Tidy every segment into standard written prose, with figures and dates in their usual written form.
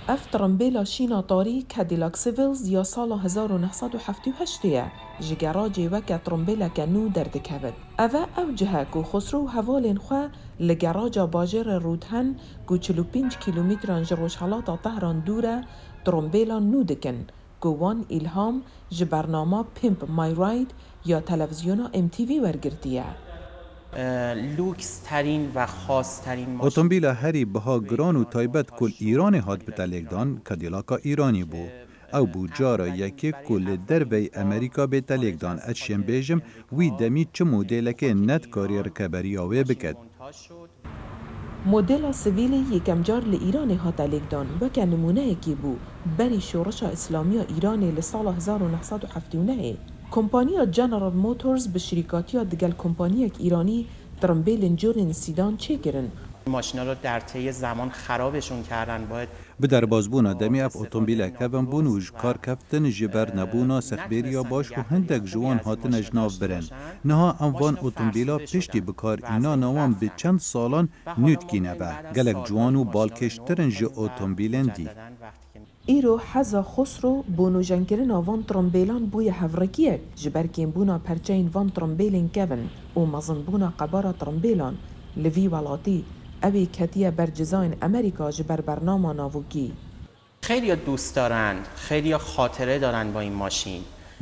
اف ترمبیلا شینا تاری کادیلاک سیویلز یا سال 1978 جگراجی وکا ترمبیلا کنو دردکهود. او جهه کو خسرو حوالین خواه لگراجا باجر رودهن کو 45 کیلومتران جروش حالاتا طهران دوره ترمبیلا نو دکن کو وان الهام جبرنامه پیمپ مای راید یا تلویزیونا MTV ورگرتیه. لوکس ترین و خاص ترین ماشین اتومبیل هری بها گران و تایبت کل ایرانی هات بتلگدان کادیلاکا ایرانی بو او بو جارا یکی کل دربی امریکا بتلگدان اتشم بیجم وی دمی چه مدلکه نت کاری رکبری آوه بکد. مدل سیویلی یکم جار لإيران هات لگدان و که نمونه اکی بو بری شورش اسلامی ایرانی لسال 1979 کمپانیا جنرال موتورز به شریکاتی دگل کمپانی ایرانی ترمبیل جورین سیدان چه گرن. ماشینا رو در طی زمان خرابشون کردن. باید به در بازبونا دمی اف اتومبیل کبن بون و کار کفتن جبر نبونا سخبیریا باش و هندک جوان هاتن اجناف برن. نها انوان اتومبیلا پشتی بکار اینا نوان به چند سالان نوت کی نبه. گلک جوان و بالکشترن جه اتومبیلن دی. ایرو حزا خسرو بونو جنگرن وان ترمبیلان بوی هفرکیه جبرکین بونا پرچین وان ترمبیلین کون و مزن بونا قبارا ترمبیلان لوی ولاتی اوی کتیه برجزاین امریکا جبر برنامه ناوکی. خیلی دوست دارن، خیلی خاطره دارن با این ماشین.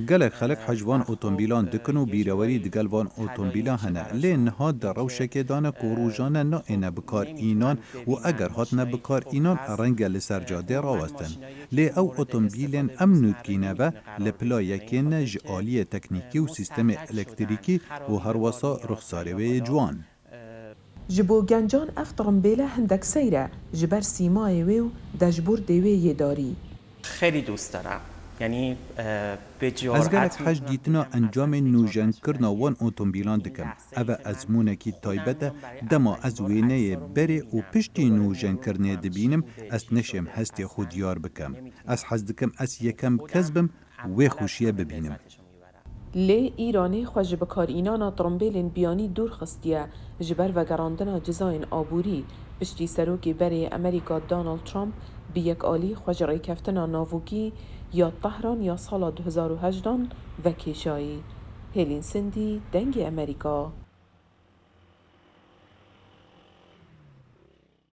گلک خلق حجوان اتومبیلان دکن و بیروری دگل وان اتومبیلان هنه لین ها در روشک دان قروجان نه اینه بکار اینان و اگر هات نه بکار اینان رنگ لسرجاده راوستن لی او اتومبیلن امنوت کینه و لپلا یکین جعالی تکنیکی و سیستم الکتریکی و هر واسا رخصاروی جوان. جبو گنجان اف ترمبیله هندک سیره جبر سیمای ویو دجبور دیوی یداری. خیلی دوست دارم. یعنی به از گلک جرأت حج دیتنا انجام نوجن کرنا وان اتومبیلان دکم او ازمونه کی تایبته دما از وینه بری و پشتی نوجن کرنه دبینم از نشم هستی خود یار بکم از حز دکم از یکم کذبم و خوشیه ببینم. لی ایرانی خوش بکار اینانا ترمبیلین بیانی دور خستیه جبر و گراندنا جزاین آبوری پشتی سروکی بری امریکا دونالد ترامپ بی یک آلی خوش ریکفتنا ناوکی یا طهران یا سال 2018 و کشایی. هلین سندی دنگ امریکا.